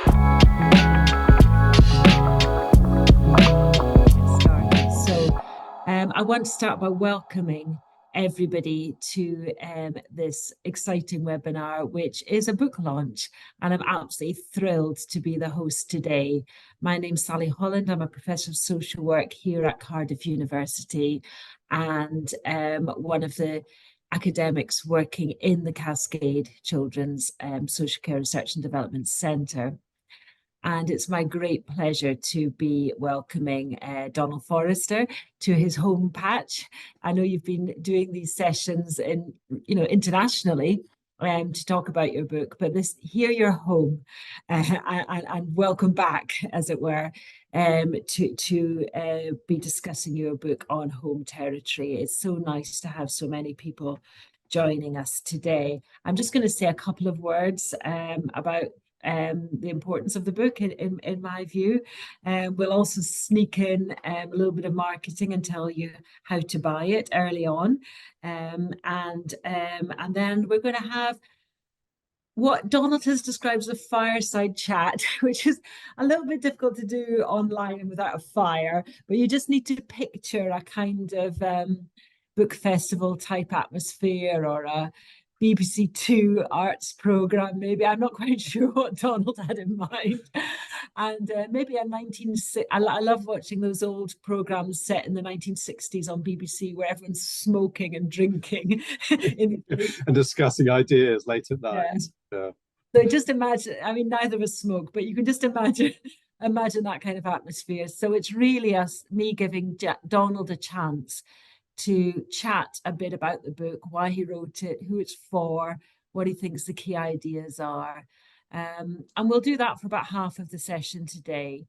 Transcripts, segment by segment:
I want to start by welcoming everybody to this exciting webinar, which is a book launch, and I'm absolutely thrilled to be the host today. My name's Sally Holland. I'm a professor of social work here at Cardiff University, and one of the academics working in the CASCADE Children's Social Care Research and Development Centre. And it's my great pleasure to be welcoming Donald Forrester to his home patch. I know you've been doing these sessions internationally to talk about your book, but here you're home, and welcome back, as it were, to be discussing your book on home territory. It's so nice to have so many people joining us today. I'm just going to say a couple of words about the importance of the book in my view. We'll also sneak in a little bit of marketing and tell you how to buy it early on, and then we're going to have what Donald has described as a fireside chat, which is a little bit difficult to do online without a fire, but you just need to picture a kind of book festival type atmosphere, or a BBC Two arts programme, maybe. I'm not quite sure what Donald had in mind. And maybe a I love watching those old programmes set in the 1960s on BBC, where everyone's smoking and drinking. And discussing ideas late at night. Yeah. So just imagine, I mean, neither of us smoke, but you can just imagine that kind of atmosphere. So it's really me giving Donald a chance to chat a bit about the book, why he wrote it, who it's for, what he thinks the key ideas are. And we'll do that for about half of the session today.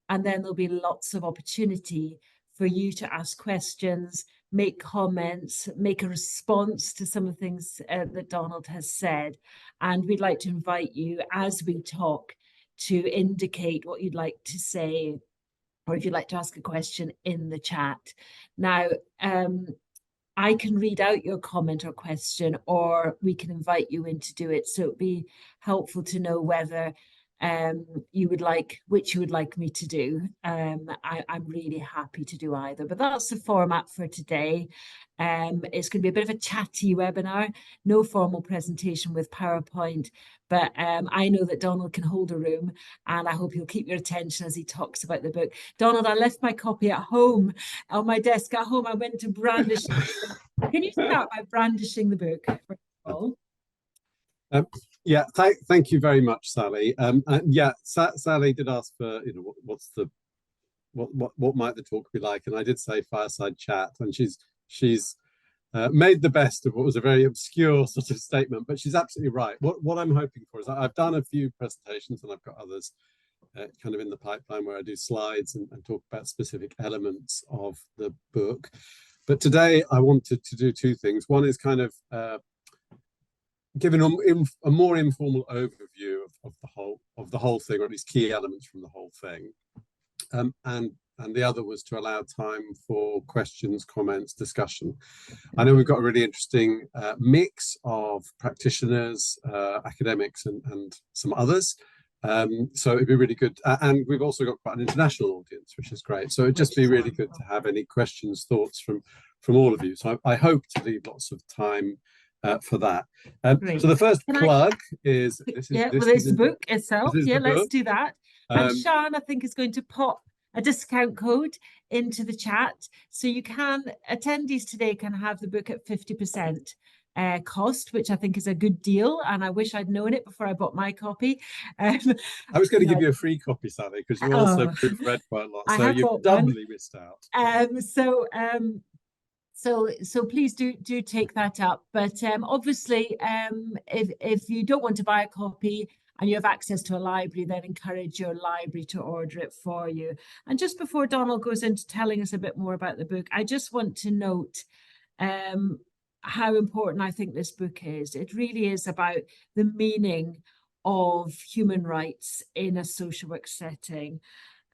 And then there'll be lots of opportunity for you to ask questions, make comments, make a response to some of the things that Donald has said. And we'd like to invite you, as we talk, to indicate what you'd like to say, or if you'd like to ask a question in the chat. Now, I can read out your comment or question, or we can invite you in to do it. So it'd be helpful to know whether which you would like me to do. I'm really happy to do either, but that's the format for today. It's going to be a bit of a chatty webinar, no formal presentation with PowerPoint, but I know that Donald can hold a room, and I hope he'll keep your attention as he talks about the book. Donald, I left my copy at home, on my desk at home. I went to brandish. Can you start by brandishing the book, first of all? Yeah, thank you very much, Sally. Yeah, Sally did ask for, what might the talk be like, and I did say fireside chat, and she's made the best of what was a very obscure sort of statement, but she's absolutely right. What I'm hoping for is, I've done a few presentations, and I've got others kind of in the pipeline where I do slides and talk about specific elements of the book. But today I wanted to do two things. One is kind of giving a more informal overview of the whole thing, or at least key elements from the whole thing, and the other was to allow time for questions, comments, discussion. I know we've got a really interesting mix of practitioners, academics, and some others. So it'd be really good, and we've also got quite an international audience, which is great. So it'd just be really good to have any questions, thoughts from all of you. So I hope to leave lots of time for that. So the first plug is this the book itself. Yeah, let's do that. And Sean, I think, is going to pop a discount code into the chat, so you can, attendees today can have the book at 50% cost, which I think is a good deal, and I wish I'd known it before I bought my copy. I was going to give you a free copy, Sally, because you also proofread quite a lot, so you've doubly missed out. So please do take that up. But obviously, if you don't want to buy a copy and you have access to a library, then encourage your library to order it for you. And just before Donald goes into telling us a bit more about the book, I just want to note how important I think this book is. It really is about the meaning of human rights in a social work setting.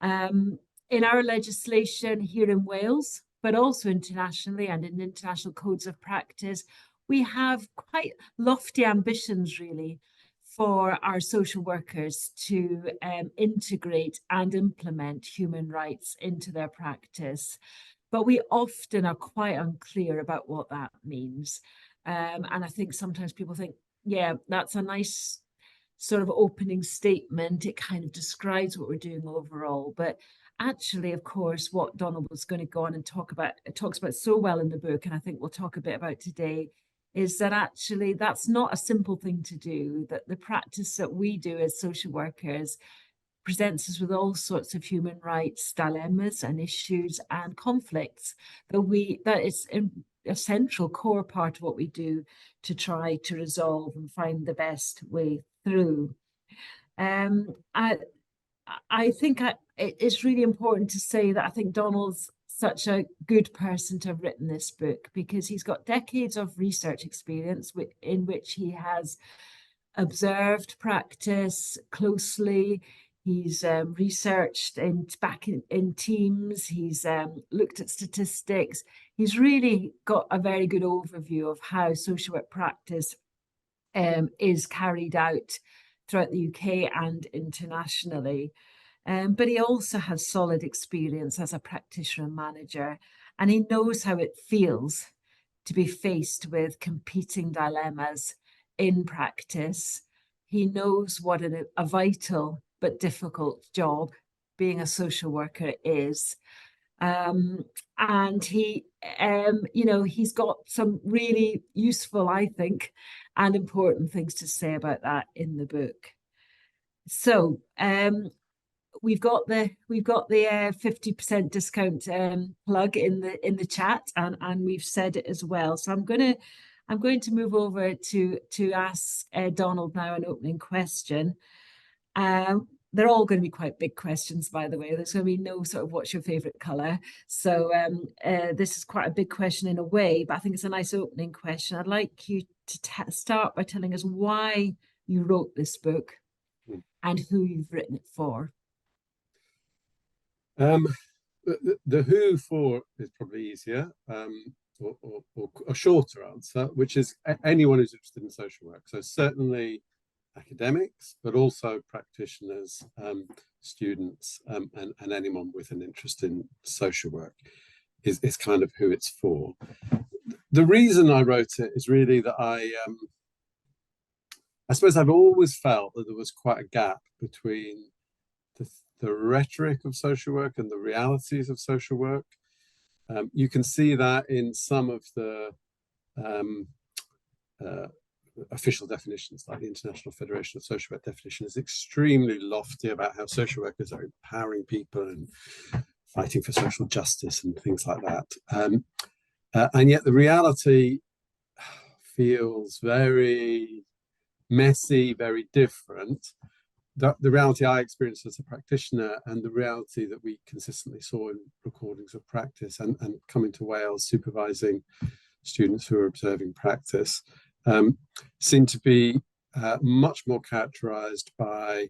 In our legislation here in Wales, but also internationally and in international codes of practice, we have quite lofty ambitions, really, for our social workers to integrate and implement human rights into their practice. But we often are quite unclear about what that means. And I think sometimes people think, yeah, that's a nice sort of opening statement. It kind of describes what we're doing overall. But actually, of course, what Donald was going to go on and talk about, it talks about so well in the book, and I think we'll talk a bit about today, is that actually that's not a simple thing to do, that the practice that we do as social workers presents us with all sorts of human rights dilemmas and issues and conflicts that is a central core part of what we do to try to resolve and find the best way through. I think it's really important to say that I think Donald's such a good person to have written this book, because he's got decades of research experience in which he has observed practice closely. He's researched back in teams. He's looked at statistics. He's really got a very good overview of how social work practice is carried out throughout the UK and internationally. But he also has solid experience as a practitioner and manager, and he knows how it feels to be faced with competing dilemmas in practice. He knows what a vital but difficult job being a social worker is. And he, he's got some really useful, I think, and important things to say about that in the book. So we've got the 50% discount plug in the chat, and we've said it as well. So I'm going to move over to ask Donald now an opening question. They're all going to be quite big questions, by the way. There's going to be no sort of what's your favorite color. So this is quite a big question in a way, but I think it's a nice opening question. I'd like you to start by telling us why you wrote this book and who you've written it for. The who for is probably easier, or a shorter answer, which is anyone who's interested in social work. So certainly academics, but also practitioners, students, and anyone with an interest in social work is kind of who it's for. The reason I wrote it is really that I suppose I've always felt that there was quite a gap between the rhetoric of social work and the realities of social work. You can see that in some of the official definitions, like the International Federation of Social Work definition is extremely lofty about how social workers are empowering people and fighting for social justice and things like that. And yet the reality feels very messy, very different. The reality I experienced as a practitioner and the reality that we consistently saw in recordings of practice and coming to Wales supervising students who are observing practice seem to be much more characterised by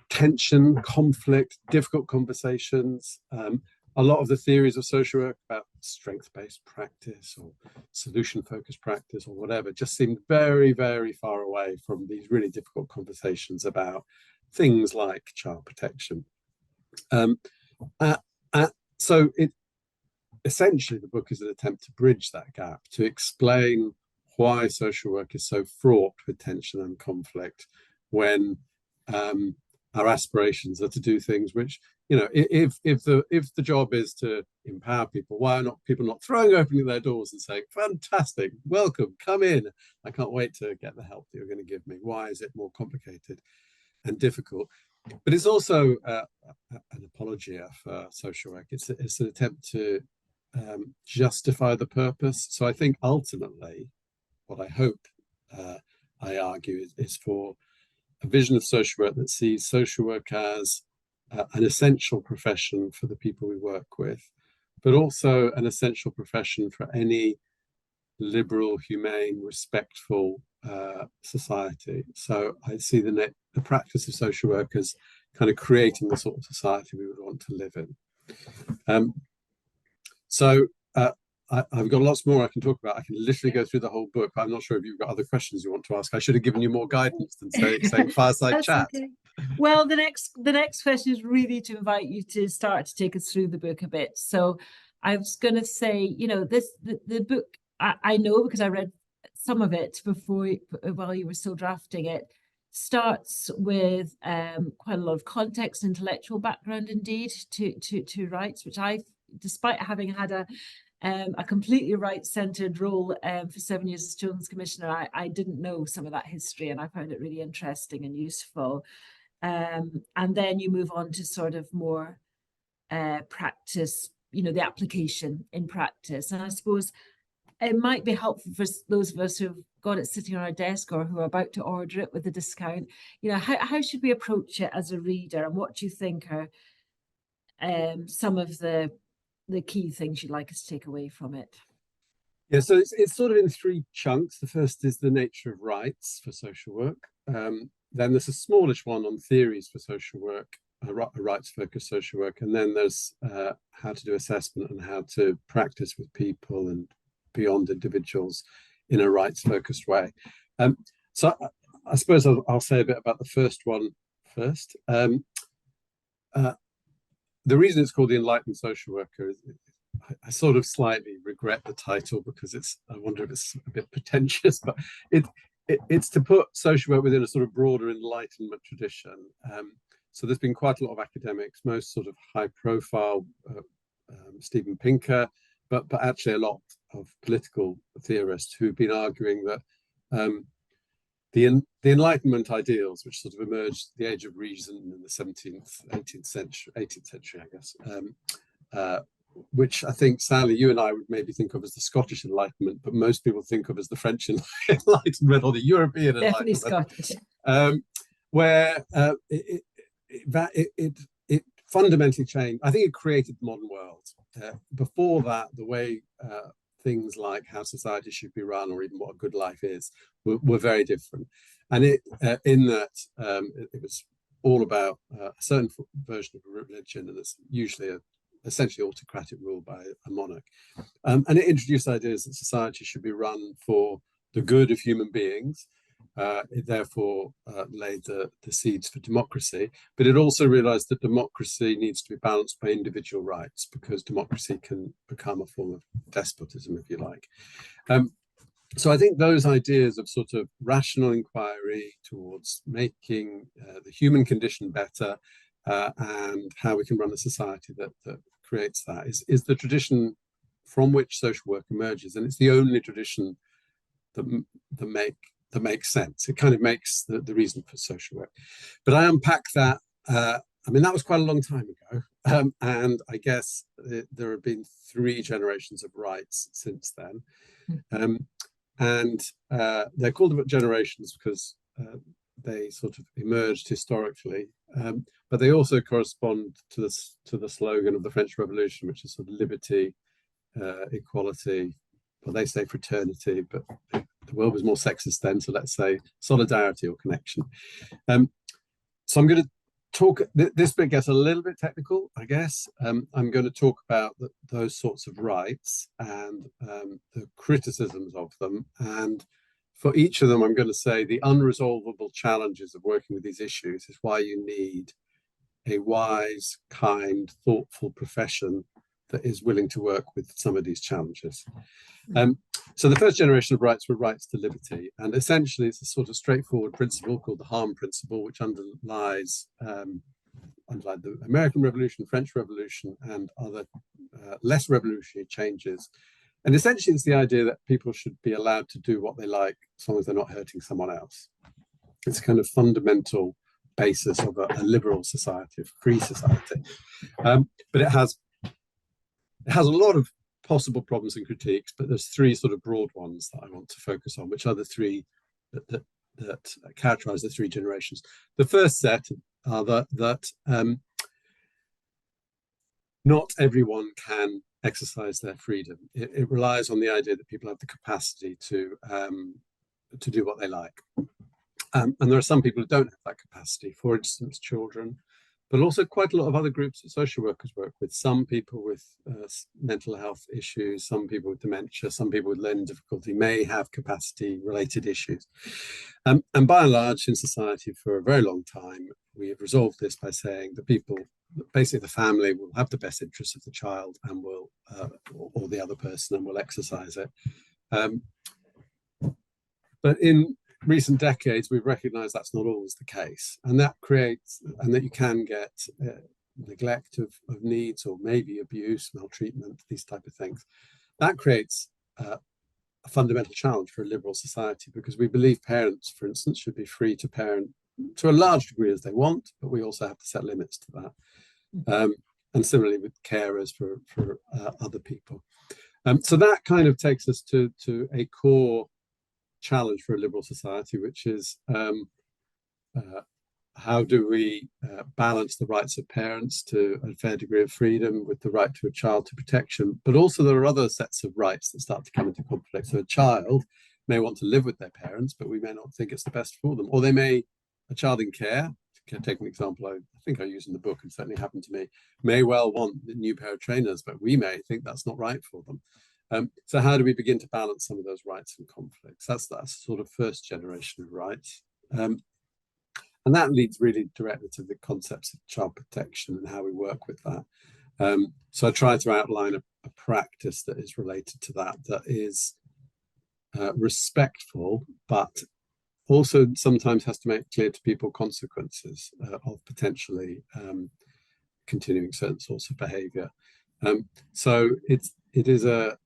tension, conflict, difficult conversations. A lot of the theories of social work about strength-based practice or solution-focused practice or whatever just seemed very, very far away from these really difficult conversations about things like child protection. So essentially the book is an attempt to bridge that gap, to explain why social work is so fraught with tension and conflict when our aspirations are to do things which, if the job is to empower people, why are not people not throwing open their doors and saying, fantastic, welcome, come in, I can't wait to get the help that you're going to give me? Why is it more complicated and difficult? But it's also an apologia for social work. It's an attempt to justify the purpose. So I think ultimately what I hope I argue is for a vision of social work that sees social work as an essential profession for the people we work with, but also an essential profession for any liberal, humane, respectful society. So I see the practice of social work as kind of creating the sort of society we would want to live in. So I've got lots more I can talk about. I can literally go through the whole book, but I'm not sure if you've got other questions you want to ask. I should have given you more guidance than saying fireside chat. Okay. Well, the next question is really to invite you to start to take us through the book a bit. So I was going to say, you know, the book, I know because I read some of it before while you were still drafting it, starts with quite a lot of context, intellectual background indeed to rights, which I, despite having had a completely right-centered role for 7 years as Children's Commissioner, I didn't know some of that history, and I found it really interesting and useful. And then you move on to sort of more practice, you know, the application in practice. And I suppose it might be helpful for those of us who've got it sitting on our desk or who are about to order it with a discount. You know, how should we approach it as a reader, and what do you think are some of the key things you'd like us to take away from it? Yeah, so it's sort of in three chunks. The first is the nature of rights for social work. Then there's a smallish one on theories for social work, a rights-focused social work. And then there's how to do assessment and how to practice with people and beyond individuals in a rights-focused way. So I suppose I'll say a bit about the first one first. The reason it's called the Enlightened Social Worker is I sort of slightly regret the title because I wonder if it's a bit pretentious, but it's to put social work within a sort of broader Enlightenment tradition. So there's been quite a lot of academics, most sort of high profile, Steven Pinker, but actually a lot of political theorists who've been arguing that the Enlightenment ideals, which sort of emerged the Age of Reason in the 17th, 18th century, I guess, which I think, Sally, you and I would maybe think of as the Scottish Enlightenment, but most people think of as the French Enlightenment or the European Definitely Enlightenment. Scottish. Where it fundamentally changed. I think it created the modern world. Before that, the way things like how society should be run or even what a good life is were very different. And in that it was all about a certain version of a religion, and it's usually essentially autocratic rule by a monarch. And it introduced ideas that society should be run for the good of human beings. It therefore laid the seeds for democracy, but it also realized that democracy needs to be balanced by individual rights, because democracy can become a form of despotism, if you like. So I think those ideas of sort of rational inquiry towards making the human condition better and how we can run a society that creates that is the tradition from which social work emerges, and it's the only tradition that makes sense. It kind of makes the reason for social work. But I unpack that. I mean, that was quite a long time ago, and I guess there have been 3 generations of rights since then, and they're called generations because they sort of emerged historically, but they also correspond to the slogan of the French Revolution, which is sort of liberty, equality. Well, they say fraternity, but the world was more sexist then, so let's say solidarity or connection. So I'm going to talk, this bit gets a little bit technical, I guess. I'm going to talk about those sorts of rights and the criticisms of them. And for each of them, I'm going to say the unresolvable challenges of working with these issues is why you need a wise, kind, thoughtful profession that is willing to work with some of these challenges. So the first generation of rights were rights to liberty, and essentially it's a sort of straightforward principle called the harm principle, which underlies the American Revolution, French Revolution, and other less revolutionary changes. And essentially it's the idea that people should be allowed to do what they like as long as they're not hurting someone else. It's a kind of fundamental basis of a liberal society, a free society. But it has a lot of possible problems and critiques, but there's 3 sort of broad ones that I want to focus on, which are the 3 that characterize the 3 generations. The first set are that not everyone can exercise their freedom. It relies on the idea that people have the capacity to do what they like. And there are some people who don't have that capacity. For instance, children, but also quite a lot of other groups that social workers work with. Some people with mental health issues, some people with dementia, some people with learning difficulty may have capacity-related issues. And by and large, in society for a very long time, we have resolved this by saying the people, basically the family, will have the best interests of the child and will, or the other person, and will exercise it. But in recent decades, we've recognized that's not always the case. And that creates, and that you can get neglect of needs, or maybe abuse, maltreatment, these type of things. That creates a fundamental challenge for a liberal society, because we believe parents, for instance, should be free to parent to a large degree as they want, but we also have to set limits to that. And similarly with carers for other people. So that kind of takes us to a core challenge for a liberal society, which is how do we balance the rights of parents to a fair degree of freedom with the right to a child to protection. But also there are other sets of rights that start to come into conflict. So a child may want to live with their parents, but we may not think it's the best for them. Or a child in care, to take an example I think I use in the book, and certainly happened to me, may well want a new pair of trainers, but we may think that's not right for them. So how do we begin to balance some of those rights and conflicts? That's sort of first generation of rights. And that leads really directly to the concepts of child protection and how we work with that. So I try to outline a practice that is related to that, that is respectful, but also sometimes has to make clear to people consequences of potentially continuing certain sorts of behavior. So it is a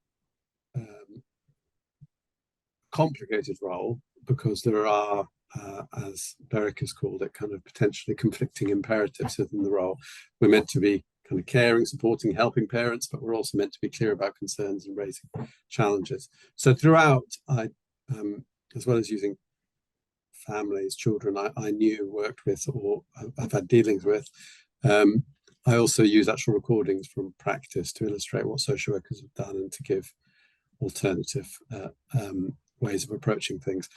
complicated role, because there are, as Beric has called it, kind of potentially conflicting imperatives within the role. We're meant to be kind of caring, supporting, helping parents, but we're also meant to be clear about concerns and raising challenges. So throughout, as well as using families, children I knew, worked with, or I've had dealings with, I also use actual recordings from practice to illustrate what social workers have done and to give alternative ways of approaching things.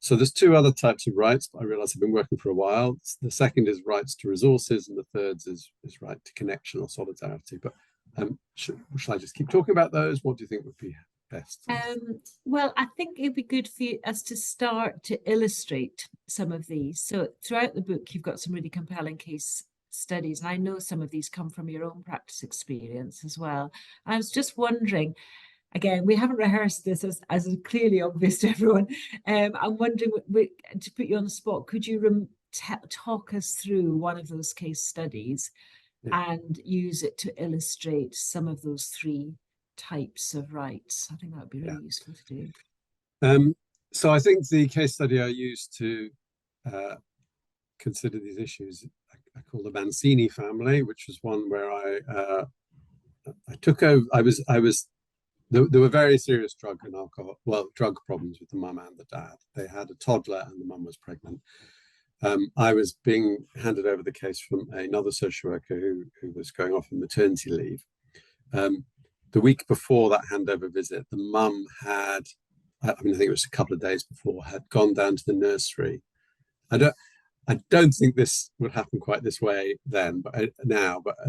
So there's two other types of rights. I realize I've been working for a while. The second is rights to resources, and the third is right to connection or solidarity. But should I just keep talking about those? What do you think would be best? Well, I think it'd be good for us to start to illustrate some of these. So throughout the book, you've got some really compelling case studies, and I know some of these come from your own practice experience as well. I was just wondering, again, we haven't rehearsed this as clearly obvious to everyone. I'm wondering, to put you on the spot, could you talk us through one of those case studies and use it to illustrate some of those three types of rights? I think that would be really useful to do. So I think the case study I used to consider these issues, I call the Mancini family, which was one where I took over. There were very serious drug problems with the mum and the dad. They had a toddler and the mum was pregnant. I was being handed over the case from another social worker who was going off on maternity leave. The week before that handover visit, the mum had, I think it was a couple of days before, had gone down to the nursery. I don't think this would happen quite this way then, but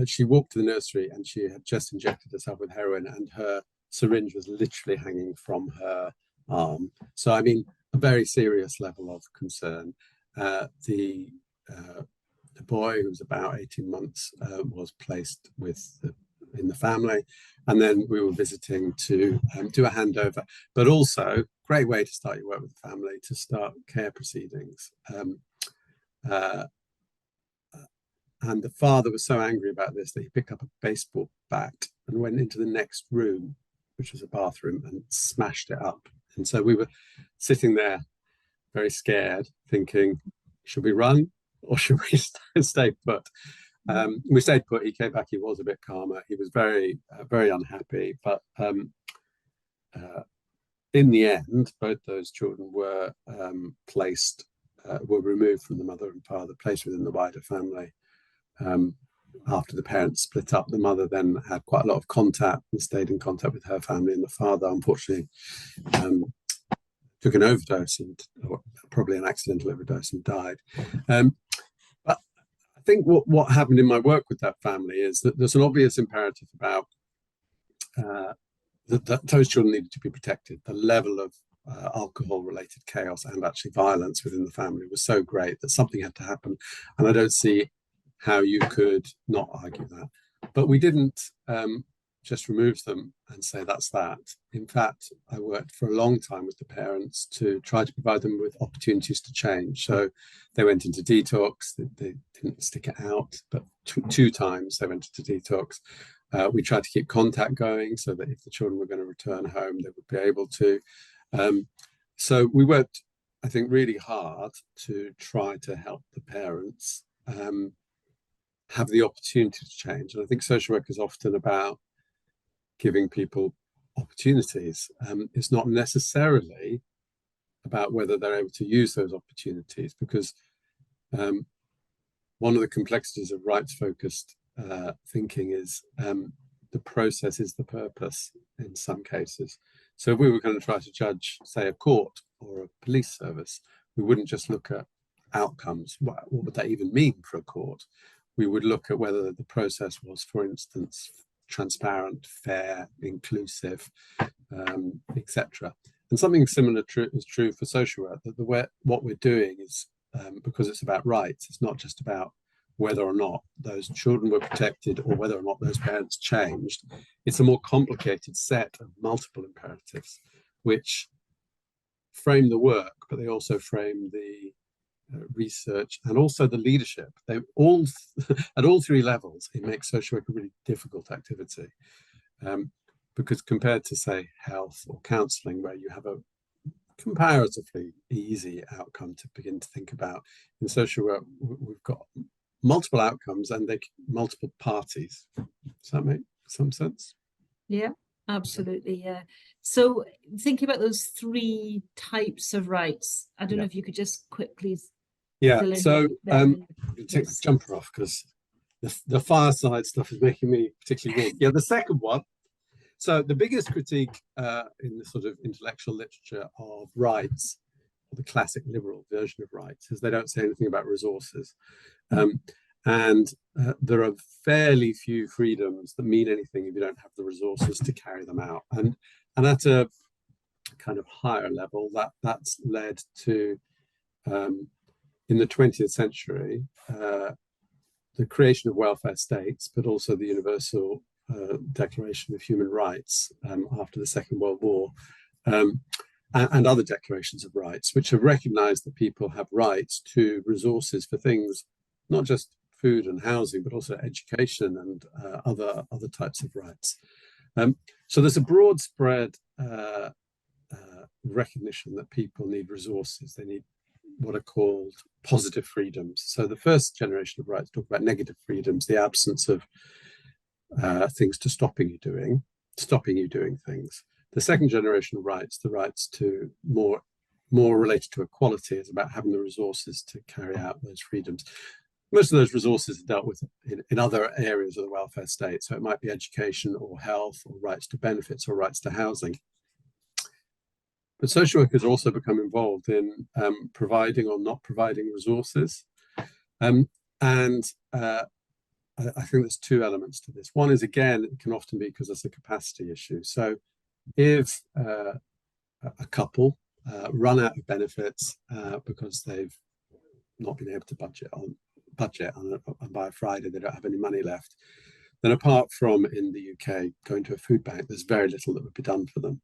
she walked to the nursery and she had just injected herself with heroin, and her syringe was literally hanging from her arm. So, I mean, a very serious level of concern. The boy, who was about 18 months, was placed in the family, and then we were visiting to do a handover, but also great way to start your work with the family, to start care proceedings. And the father was so angry about this that he picked up a baseball bat and went into the next room, which was a bathroom, and smashed it up. And so we were sitting there very scared, thinking, should we run or should we stay put? We stayed put. He came back, he was a bit calmer. He was very, very unhappy. But in the end, both those children were were removed from the mother and father, placed within the wider family. After the parents split up, the mother then had quite a lot of contact and stayed in contact with her family, and the father, unfortunately, took an overdose, or probably an accidental overdose, and died. But I I think what happened in my work with that family is that there's an obvious imperative about that those children needed to be protected. The level of alcohol-related chaos and actually violence within the family was so great that something had to happen, and I don't see how you could not argue that. But we didn't just remove them and say that's that. In fact, I worked for a long time with the parents to try to provide them with opportunities to change. So they went into detox, they didn't stick it out, but two times they went into detox. We tried to keep contact going so that if the children were going to return home, they would be able to. So we worked, I think, really hard to try to help the parents have the opportunity to change. And I think social work is often about giving people opportunities. It's not necessarily about whether they're able to use those opportunities, because one of the complexities of rights-focused thinking is the process is the purpose in some cases. So if we were going to try to judge, say, a court or a police service, we wouldn't just look at outcomes. What would that even mean for a court? We would look at whether the process was, for instance, transparent, fair, inclusive, etc. And something similar is true for social work, that what we're doing is, because it's about rights, it's not just about whether or not those children were protected or whether or not those parents changed. It's a more complicated set of multiple imperatives which frame the work, but they also frame the research and also the leadership. They all, at all three levels, it makes social work a really difficult activity. Because compared to, say, health or counselling, where you have a comparatively easy outcome to begin to think about, in social work, we've got multiple outcomes and multiple parties. Does that make some sense? Yeah, absolutely. Yeah. So thinking about those three types of rights, I don't know if you could just quickly. Yeah. So take the jumper off because the fireside stuff is making me particularly weak. Yeah. The second one. So the biggest critique in the sort of intellectual literature of rights, or the classic liberal version of rights, is they don't say anything about resources. And there are fairly few freedoms that mean anything if you don't have the resources to carry them out. And at a kind of higher level, that's led to, in the 20th century, the creation of welfare states, but also the Universal Declaration of Human Rights after the Second World War, and other declarations of rights, which have recognized that people have rights to resources for things, not just food and housing, but also education and other types of rights. So there's a broad spread recognition that people need resources. They need what are called positive freedoms. So the first generation of rights talk about negative freedoms, the absence of things to stopping you doing things. The second generation of rights, the rights to more related to equality, is about having the resources to carry out those freedoms. Most of those resources are dealt with in other areas of the welfare state. So it might be education or health or rights to benefits or rights to housing. But social workers also become involved in providing or not providing resources. I think there's two elements to this. One is, again, it can often be because it's a capacity issue. So if a couple run out of benefits because they've not been able to budget and by Friday they don't have any money left, then apart from in the UK going to a food bank, there's very little that would be done for them.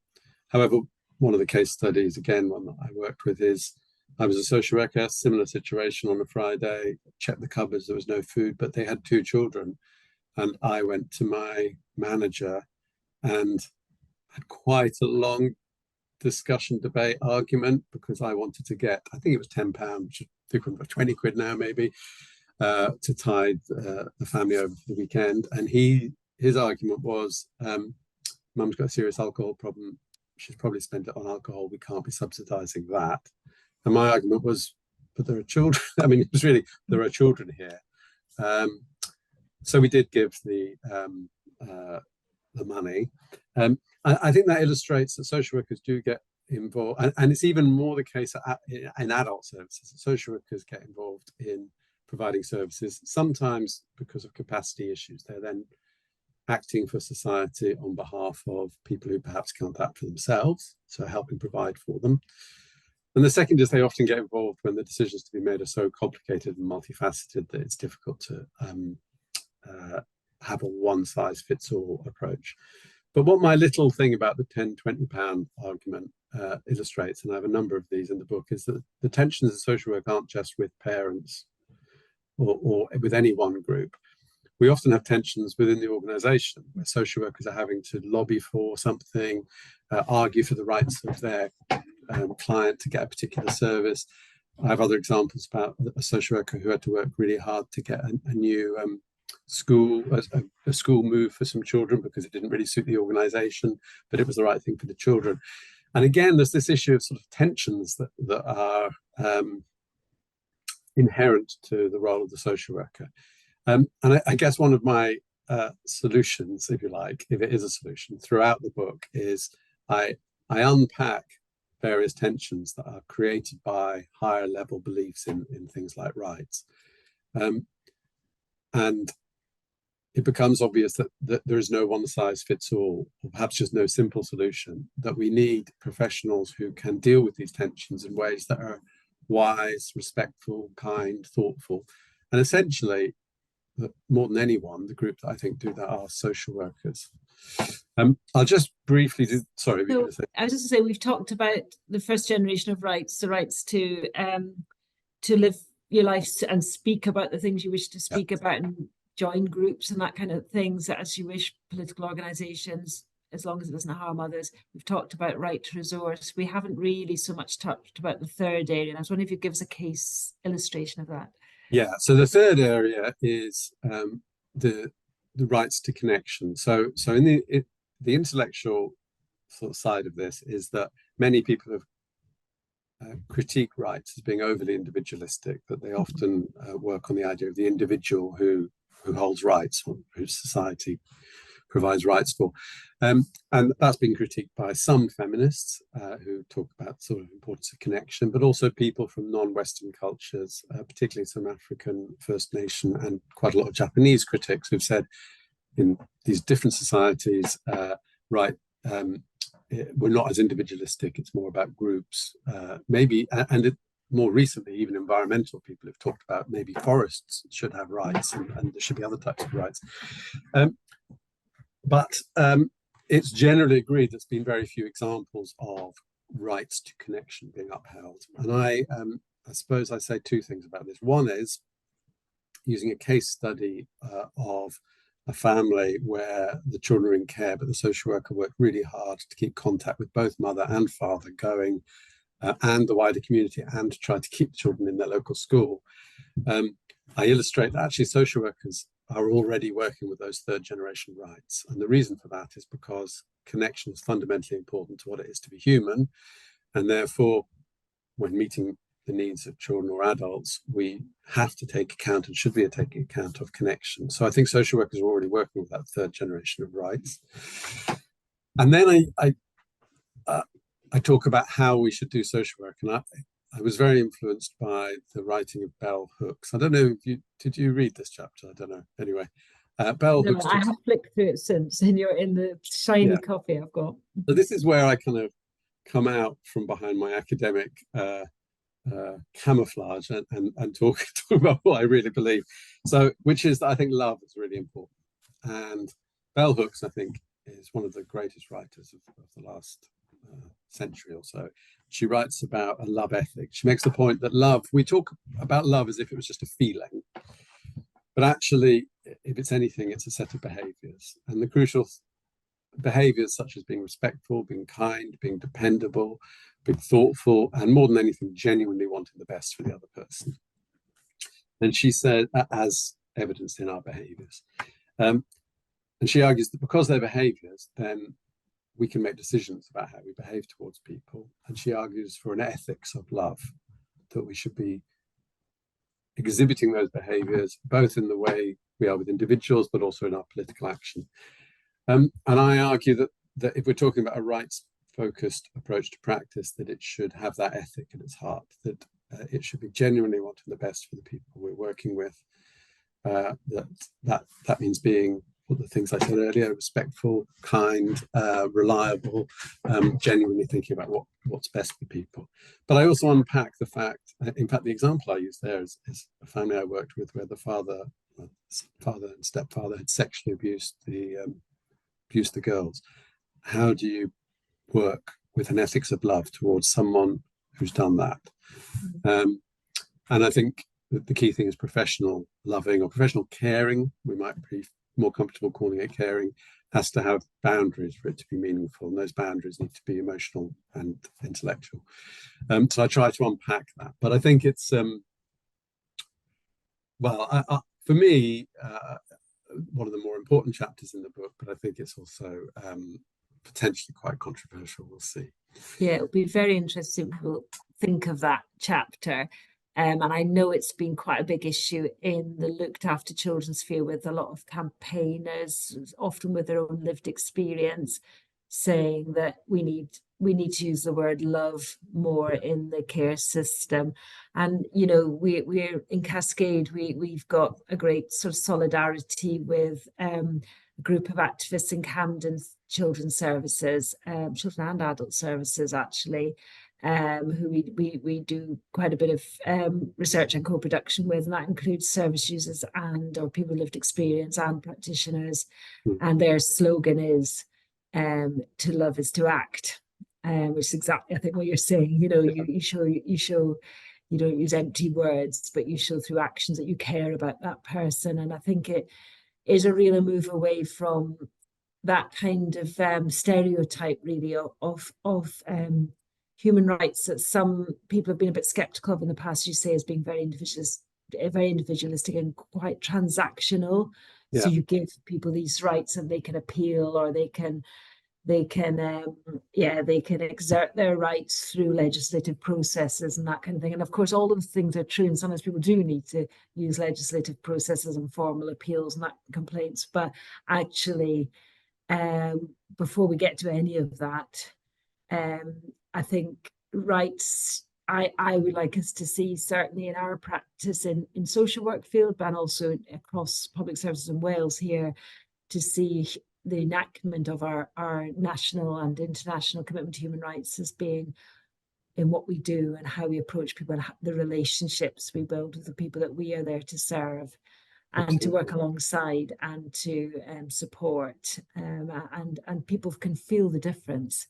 However, one of the case studies, again, one that I worked with, is I was a social worker, similar situation on a Friday, checked the cupboards, there was no food, but they had 2 children. And I went to my manager and had quite a long discussion, debate, argument, because I wanted to get, I think it was £10, which is equivalent of 20 quid now maybe, to tide the family over for the weekend. And his argument was, Mum's got a serious alcohol problem. She's probably spent it on alcohol. We can't be subsidising that. And my argument was, but there are children. I mean, it was really, there are children here. So we did give the money. I think that illustrates that social workers do get involved, and it's even more the case in adult services. Social workers get involved in providing services. Sometimes because of capacity issues, they're then acting for society on behalf of people who perhaps can't act for themselves, so helping provide for them. And the second is they often get involved when the decisions to be made are so complicated and multifaceted that it's difficult to have a one-size-fits-all approach. But what my little thing about the £10–20 argument illustrates, and I have a number of these in the book, is that the tensions of social work aren't just with parents or with any one group. We often have tensions within the organisation where social workers are having to lobby for something, argue for the rights of their client to get a particular service. I have other examples about a social worker who had to work really hard to get a new school move for some children because it didn't really suit the organisation, but it was the right thing for the children. And again, there's this issue of sort of tensions that are inherent to the role of the social worker. And I guess one of my solutions, if you like, if it is a solution, throughout the book is I unpack various tensions that are created by higher level beliefs in things like rights. And it becomes obvious that there is no one size fits all, or perhaps just no simple solution, that we need professionals who can deal with these tensions in ways that are wise, respectful, kind, thoughtful. And essentially, more than anyone, the group that I think do that are social workers. I'll just briefly do, sorry. So, I was just going to say, we've talked about the first generation of rights, the rights to live your life and speak about the things you wish to speak about and join groups and that kind of things as you wish, political organisations, as long as it doesn't harm others. We've talked about right to resource. We haven't really so much talked about the third area. And I was wondering if you could give us a case illustration of that. Yeah, so the third area is the rights to connection. So in the intellectual sort of side of this is that many people have critique rights as being overly individualistic, that they often work on the idea of the individual who holds rights, or who society provides rights for. And that's been critiqued by some feminists who talk about sort of importance of connection, but also people from non-Western cultures, particularly some African First Nation and quite a lot of Japanese critics who've said in these different societies, we're not as individualistic, it's more about groups, more recently, even environmental people have talked about maybe forests should have rights and there should be other types of rights. But it's generally agreed there's been very few examples of rights to connection being upheld. And I suppose I say two things about this. One is using a case study of a family where the children are in care, but the social worker worked really hard to keep contact with both mother and father going, and the wider community, and to try to keep the children in their local school. I illustrate that actually social workers are already working with those third generation rights. And the reason for that is because connection is fundamentally important to what it is to be human. And therefore, when meeting the needs of children or adults, we have to take account and should be taking account of connection. So I think social workers are already working with that third generation of rights. And then I talk about how we should do social work. And I was very influenced by the writing of Bell Hooks. I don't know if did you read this chapter? I don't know. Anyway, Bell Hooks. I have flicked through it since in the shiny copy I've got. So this is where I kind of come out from behind my academic camouflage and talk about what I really believe. So, which is that I think love is really important. And Bell Hooks, I think, is one of the greatest writers of the last century or so. She writes about a love ethic. She makes the point that love, we talk about love as if it was just a feeling, but actually, if it's anything, it's a set of behaviors. And the crucial behaviors such as being respectful, being kind, being dependable, being thoughtful, and more than anything, genuinely wanting the best for the other person. And she said, as evidenced in our behaviors. And she argues that because they're behaviors, then we can make decisions about how we behave towards people. And she argues for an ethics of love, that we should be exhibiting those behaviors, both in the way we are with individuals, but also in our political action. And I argue that if we're talking about a rights-focused approach to practice, that it should have that ethic at its heart, that it should be genuinely wanting the best for the people we're working with. That means being all the things I said earlier: respectful, kind, reliable, genuinely thinking about what's best for people. But I also unpack the fact, in fact, the example I use there is a family I worked with where the father and stepfather had sexually abused the girls. How do you work with an ethics of love towards someone who's done that? And I think the key thing is professional loving or professional caring. We might be more comfortable calling it caring. Has to have boundaries for it to be meaningful, and those boundaries need to be emotional and intellectual. So I try to unpack that, but I think it's for me, one of the more important chapters in the book, but I think it's also potentially quite controversial. We'll see. Yeah, it'll be very interesting to think of that chapter. And I know it's been quite a big issue in the looked after children sphere, with a lot of campaigners, often with their own lived experience, saying that we need to use the word love more in the care system. And we're in Cascade, we've got a great sort of solidarity with a group of activists in Camden Children's Services, children and adult services actually, who we do quite a bit of research and co-production with, and that includes service users or people with lived experience and practitioners. And their slogan is to love is to act, which is exactly, I think, what you're saying. You show you don't use empty words, but you show through actions that you care about that person. And I think it is a real move away from that kind of stereotype, really, of human rights that some people have been a bit skeptical of in the past, you say, as being very individualistic and quite transactional. Yeah. So you give people these rights and they can appeal, or they can exert their rights through legislative processes and that kind of thing. And of course, all those things are true, and sometimes people do need to use legislative processes and formal appeals and that complaints. But actually, before we get to any of that, I think rights, I would like us to see, certainly in our practice in social work field, but also across public services in Wales here, to see the enactment of our national and international commitment to human rights as being in what we do and how we approach people, and the relationships we build with the people that we are there to serve. And to work alongside and to support, and people can feel the difference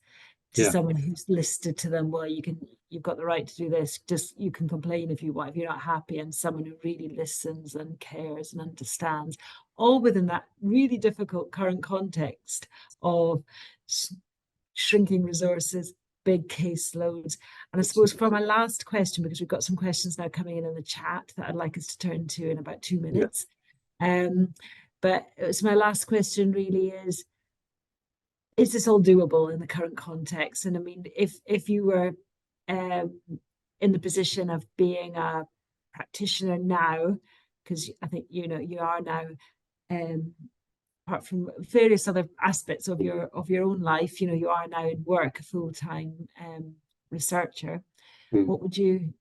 to someone who's listed to them, well, you've got the right to do this, just you can complain if you want, if you're not happy, and someone who really listens and cares and understands, all within that really difficult current context of shrinking resources, big caseloads. And I suppose for my last question, because we've got some questions now coming in the chat that I'd like us to turn to in about 2 minutes. But it's my last question really is this all doable in the current context? And I mean, if you were in the position of being a practitioner now, because I think you are now, apart from various other aspects of your own life, you are now in work, a full-time researcher. What do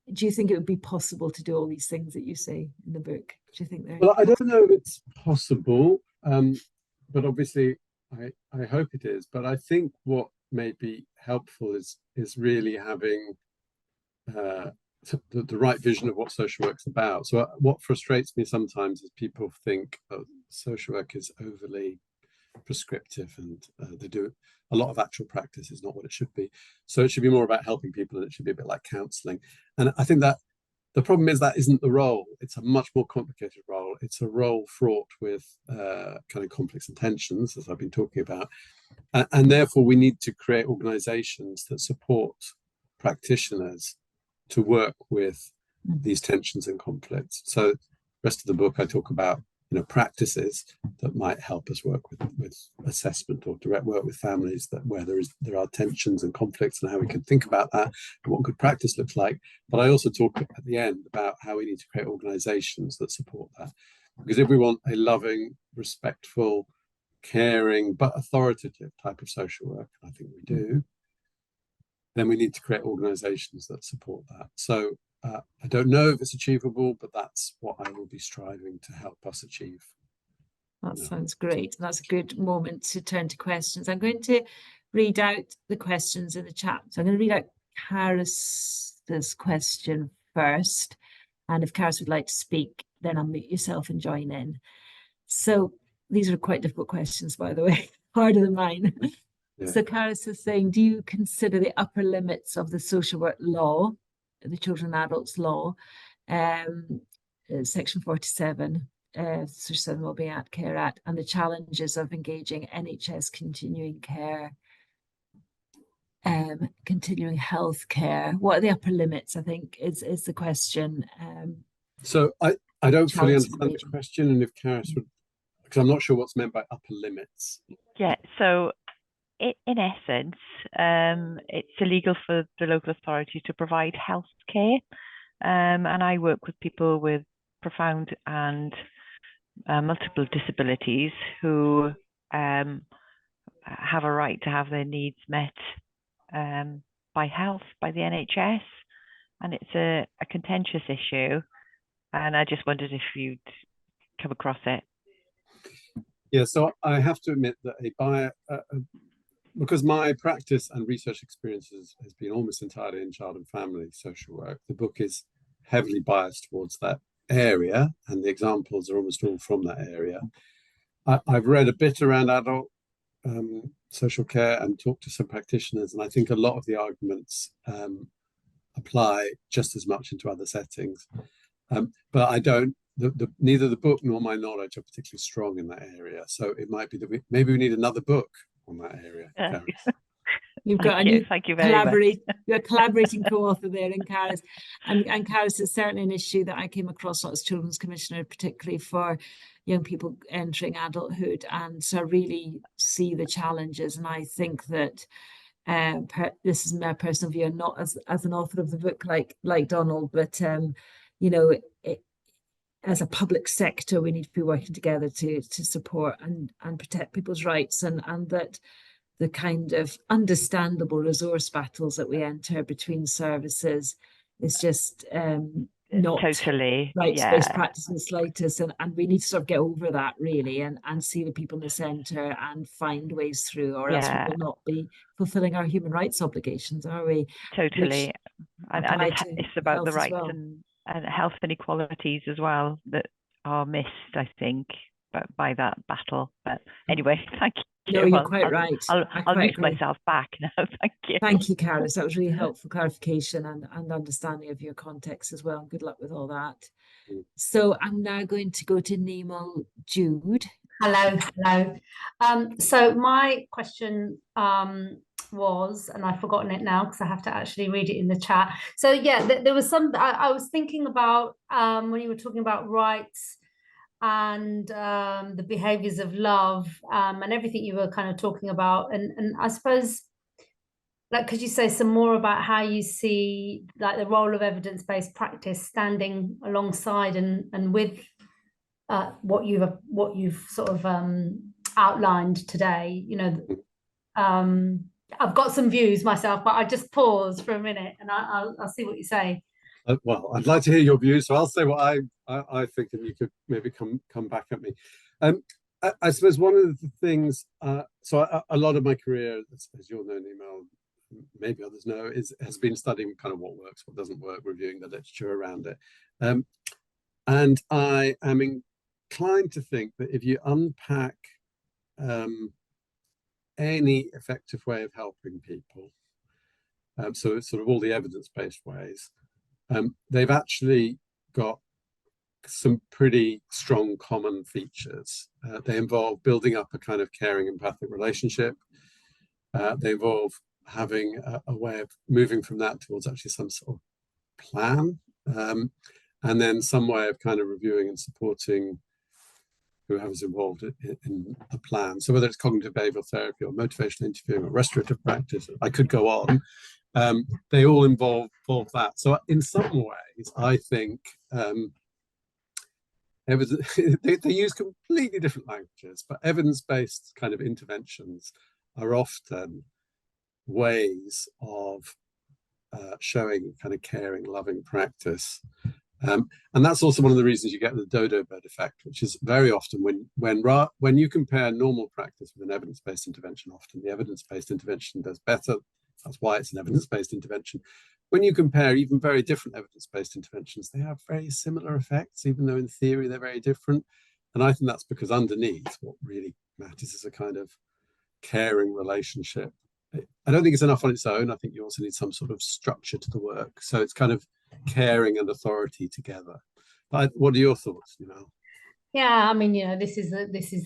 you think it would be possible to do all these things that you say in the book? Do you think they're... Well, I don't know if it's possible, but obviously I hope it is. But I think what may be helpful is really having the right vision of what social work's about. So what frustrates me sometimes is people think social work is overly prescriptive, and they do a lot of actual practice is not what it should be. So it should be more about helping people, and it should be a bit like counselling. And I think that the problem is that isn't the role. It's a much more complicated role. It's a role fraught with kind of conflicts and tensions, as I've been talking about. And therefore, we need to create organisations that support practitioners to work with these tensions and conflicts. So the rest of the book, I talk about practices that might help us work with assessment, or direct work with families where there are tensions and conflicts, and how we can think about that and what good practice looks like. But I also talk at the end about how we need to create organizations that support that, because if we want a loving, respectful, caring but authoritative type of social work, I think we do, then we need to create organizations that support that. So I don't know if it's achievable, but that's what I will be striving to help us achieve. That sounds great. That's a good moment to turn to questions. I'm going to read out the questions in the chat. So I'm going to read out Karis's question first. And if Karis would like to speak, then unmute yourself and join in. So these are quite difficult questions, by the way, harder than mine. Yeah. So Karis is saying, do you consider the upper limits of the social work law, the Children and Adults Law, Section 47, Social Service Wellbeing Act, Care Act, and the challenges of engaging NHS continuing care, continuing health care? What are the upper limits, I think, is the question. So I don't fully understand the question, and if Karis would, because I'm not sure what's meant by upper limits. Yeah, so in essence, it's illegal for the local authority to provide health care. And I work with people with profound and multiple disabilities who have a right to have their needs met by the NHS. And it's a contentious issue. And I just wondered if you'd come across it. Yeah, so I have to admit that because my practice and research experiences has been almost entirely in child and family social work, the book is heavily biased towards that area, and the examples are almost all from that area. I've read a bit around adult social care and talked to some practitioners, and I think a lot of the arguments apply just as much into other settings. But I don't, neither the book nor my knowledge are particularly strong in that area. So it might be that maybe we need another book on that area. You've got thank you very much. You're a collaborating co-author there in Karis. And Karis is certainly an issue that I came across as Children's Commissioner, particularly for young people entering adulthood. And so I really see the challenges. And I think that this is my personal view, and not as an author of the book like Donald, but you know, as a public sector, we need to be working together to support and protect people's rights, and that the kind of understandable resource battles that we enter between services is just not totally rights-based practice in the slightest, and we need to sort of get over that really, and see the people in the centre and find ways through, or else we will not be fulfilling our human rights obligations, are we? Totally. And it's about the rights well. And health inequalities as well that are missed, I think, by that battle. But anyway, thank you. No, you're quite right. I'll move myself back now. Thank you. Thank you, Karis. That was really helpful clarification and understanding of your context as well. Good luck with all that. So I'm now going to go to Nemo Jude. Hello. So my question was, and I've forgotten it now because I have to actually read it in the chat. So yeah, there was some, I was thinking about when you were talking about rights and the behaviors of love and everything you were kind of talking about. And I suppose, like, could you say some more about how you see like the role of evidence-based practice standing alongside and with what you've sort of outlined today? You know, I've got some views myself, but I just pause for a minute and I'll see what you say. Well, I'd like to hear your views, so I'll say what I think, and you could maybe come back at me. I suppose one of the things, so a lot of my career, as you'll know, Nemo, maybe others know, has been studying kind of what works, what doesn't work, reviewing the literature around it. And I am inclined to think that if you unpack any effective way of helping people, so it's sort of all the evidence-based ways, they've actually got some pretty strong common features. They involve building up a kind of caring, empathic relationship. They involve having a way of moving from that towards actually some sort of plan, and then some way of kind of reviewing and supporting whoever's involved in a plan. So whether it's cognitive behavioral therapy or motivational interviewing or restorative practice, I could go on. They all involve that. So in some ways, I think they use completely different languages, but evidence-based kind of interventions are often ways of showing kind of caring, loving practice. And that's also one of the reasons you get the dodo bird effect, which is very often when you compare normal practice with an evidence-based intervention, often the evidence-based intervention does better. That's why it's an evidence-based intervention. When you compare even very different evidence-based interventions, they have very similar effects, even though in theory they're very different. And I think that's because underneath, what really matters is a kind of caring relationship. I don't think it's enough on its own. I think you also need some sort of structure to the work. So it's kind of caring and authority together. But what are your thoughts, Yeah, I mean, this is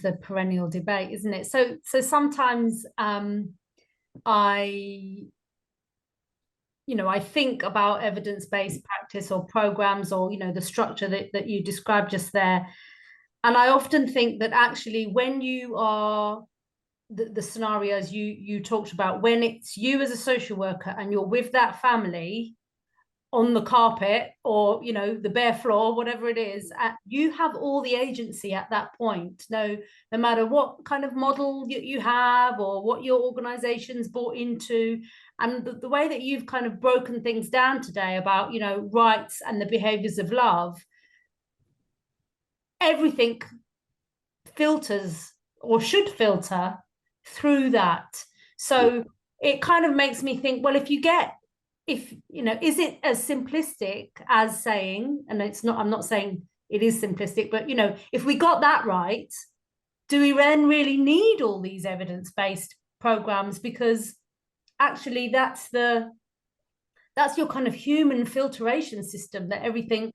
the perennial debate, isn't it? So sometimes I think about evidence-based practice or programs, or the structure that you described just there, and I often think that actually when you are the scenarios you talked about, when it's you as a social worker and you're with that family on the carpet or the bare floor, whatever it is, you have all the agency at that point. No matter what kind of model you have or what your organization's bought into, and the way that you've kind of broken things down today about rights and the behaviors of love, everything filters or should filter through that. So it kind of makes me think, well, is it as simplistic as saying, and I'm not saying it is simplistic, but if we got that right, do we then really need all these evidence-based programs? Because actually that's your kind of human filtration system that everything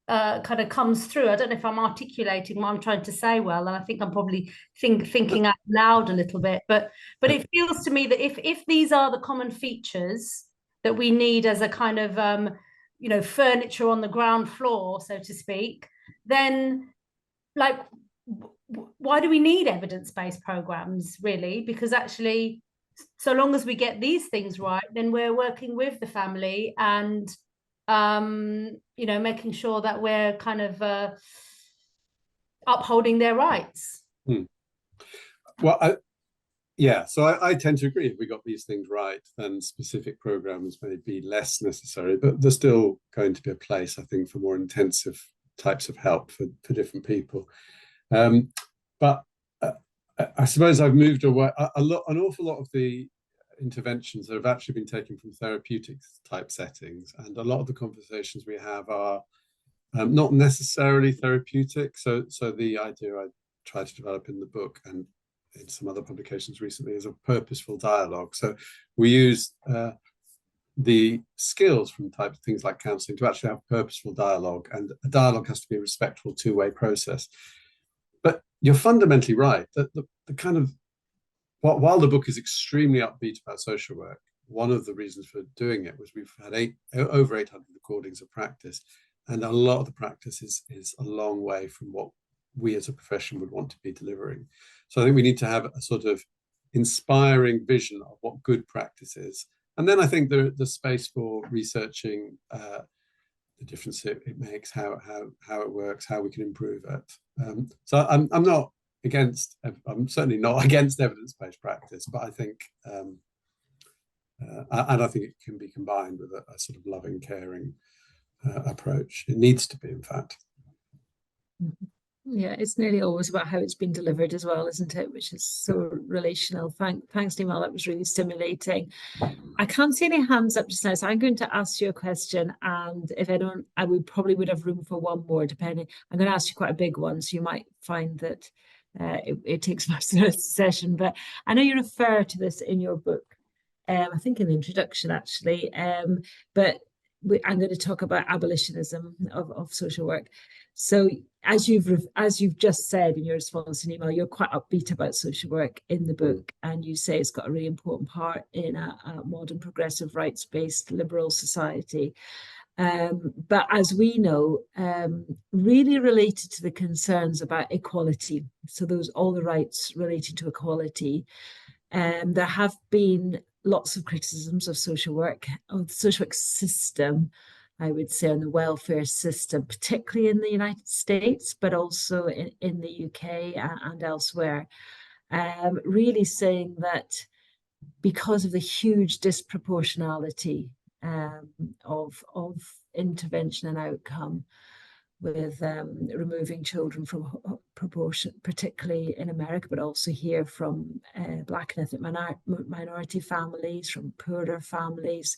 kind of comes through. I don't know if I'm articulating what I'm trying to say well, and I think I'm probably thinking out loud a little bit, but it feels to me that if these are the common features that we need as a kind of furniture on the ground floor, so to speak, then why do we need evidence-based programs, really? Because actually, so long as we get these things right, then we're working with the family and making sure that we're kind of upholding their rights. Well, so I tend to agree. If we got these things right, then specific programs may be less necessary, but there's still going to be a place, I think, for more intensive types of help for different people. But I suppose I've moved away. An awful lot of the interventions have actually been taken from therapeutics type settings, and a lot of the conversations we have are not necessarily therapeutic. So the idea I try to develop in the book and in some other publications recently is a purposeful dialogue. So we use the skills from types of things like counselling to actually have purposeful dialogue, and a dialogue has to be a respectful two-way process. But you're fundamentally right that the kind of, while the book is extremely upbeat about social work, one of the reasons for doing it was we've had over 800 recordings of practice, and a lot of the practice is a long way from what we as a profession would want to be delivering. So I think we need to have a sort of inspiring vision of what good practice is. And then I think the space for researching the difference it makes, how it works, how we can improve it. So I'm not against, I'm certainly not against evidence-based practice, but I think, and I think it can be combined with a sort of loving, caring approach. It needs to be, in fact. Yeah, it's nearly always about how it's been delivered as well, isn't it? Which is so relational. Thanks, Nimal. That was really stimulating. I can't see any hands up just now, so I'm going to ask you a question. And if I don't, probably would have room for one more, depending. I'm going to ask you quite a big one, so you might find that it takes most of the session. But I know you refer to this in your book, I think in the introduction, actually. But I'm going to talk about abolitionism of social work. So as you've just said in your response to Nimal, you're quite upbeat about social work in the book, and you say it's got a really important part in a modern progressive rights-based liberal society. But as we know, really related to the concerns about equality, so all the rights related to equality, there have been lots of criticisms of social work, of the social work system, I would say, on the welfare system, particularly in the United States, but also in the UK and elsewhere, really saying that because of the huge disproportionality of intervention and outcome with removing children from proportion, particularly in America, but also here from Black and ethnic minority families, from poorer families,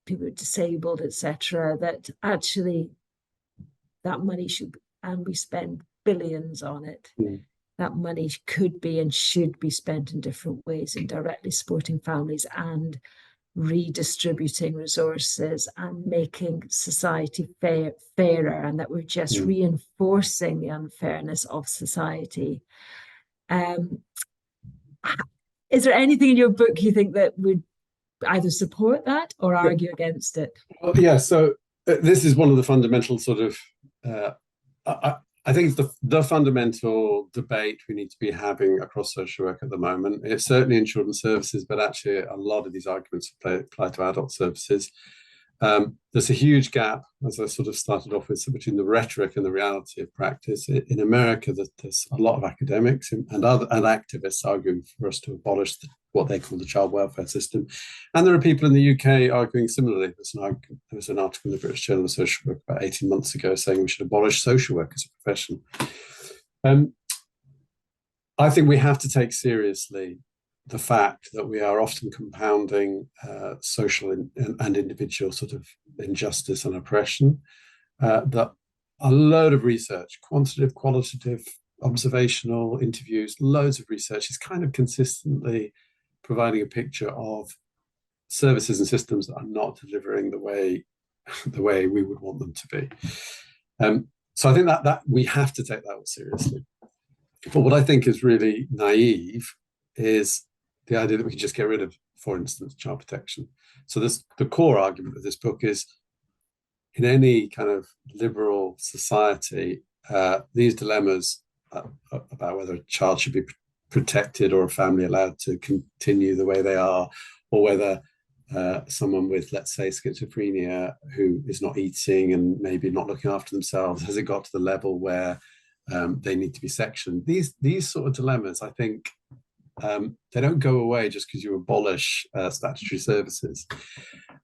people disabled, etc. That actually that money should, and we spend billions on it. That money could be and should be spent in different ways, in directly supporting families and redistributing resources and making society fairer, and that we're just reinforcing the unfairness of society. Is there anything in your book you think that would either support that or argue against it? Well, yeah, so this is one of the fundamental sort of I think it's the fundamental debate we need to be having across social work at the moment. It's certainly in children's services, but actually a lot of these arguments apply to adult services. There's a huge gap, as I sort of started off with, between the rhetoric and the reality of practice. In America, there's a lot of academics and activists arguing for us to abolish what they call the child welfare system. And there are people in the UK arguing similarly. There was an article in the British Journal of Social Work about 18 months ago saying we should abolish social work as a profession. I think we have to take seriously the fact that we are often compounding social and individual sort of injustice and oppression. That a load of research, quantitative, qualitative, observational interviews, loads of research is kind of consistently providing a picture of services and systems that are not delivering the way we would want them to be. So I think that we have to take that seriously. But what I think is really naive is the idea that we can just get rid of, for instance, child protection. So the core argument of this book is, in any kind of liberal society, these dilemmas about whether a child should be protected or a family allowed to continue the way they are, or whether someone with, let's say, schizophrenia who is not eating and maybe not looking after themselves, has it got to the level where they need to be sectioned? These sort of dilemmas, I think, they don't go away just because you abolish statutory services.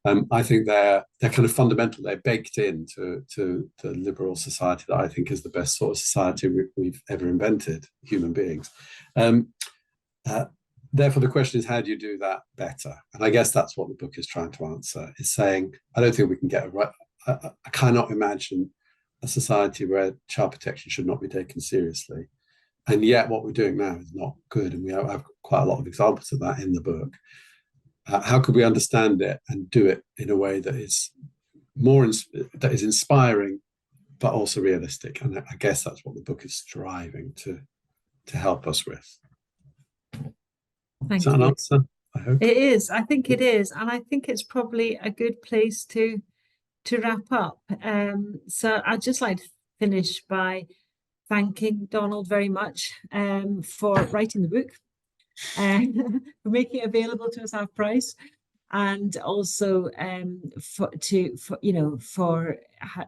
I think they're kind of fundamental. They're baked into the liberal society that I think is the best sort of society we've ever invented, human beings. Therefore, the question is, how do you do that better? And I guess that's what the book is trying to answer, is saying, I don't think we can get it right. I cannot imagine a society where child protection should not be taken seriously. And yet what we're doing now is not good. And we have quite a lot of examples of that in the book. How could we understand it and do it in a way that is that is inspiring, but also realistic? And I guess that's what the book is striving to help us with. Thank is that you. an answer? I hope it is. I think it is, and I think it's probably a good place to wrap up. So I'd just like to finish by thanking Donald very much for writing the book, for making it available to us half price, and also for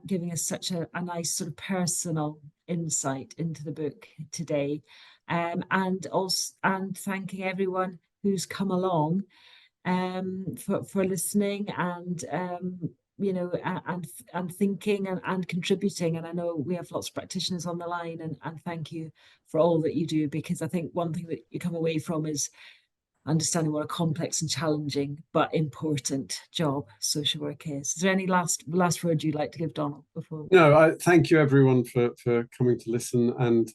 giving us such a nice sort of personal insight into the book today, and thanking everyone who's come along for listening and and thinking and contributing. And I know we have lots of practitioners on the line, and thank you for all that you do, because I think one thing that you come away from is understanding what a complex and challenging but important job social work is. Is there any last word you'd like to give, Donald, before? No, I thank you everyone for coming to listen, and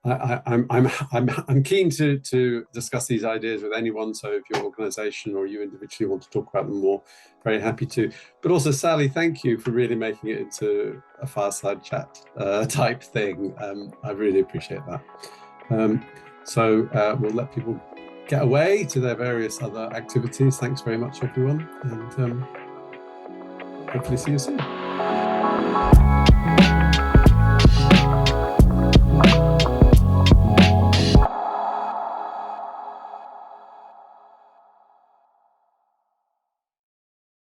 I'm keen to discuss these ideas with anyone. So if your organisation or you individually want to talk about them more, very happy to. But also, Sally, thank you for really making it into a fireside chat type thing. I really appreciate that. So we'll let people get away to their various other activities. Thanks very much, everyone, and hopefully see you soon.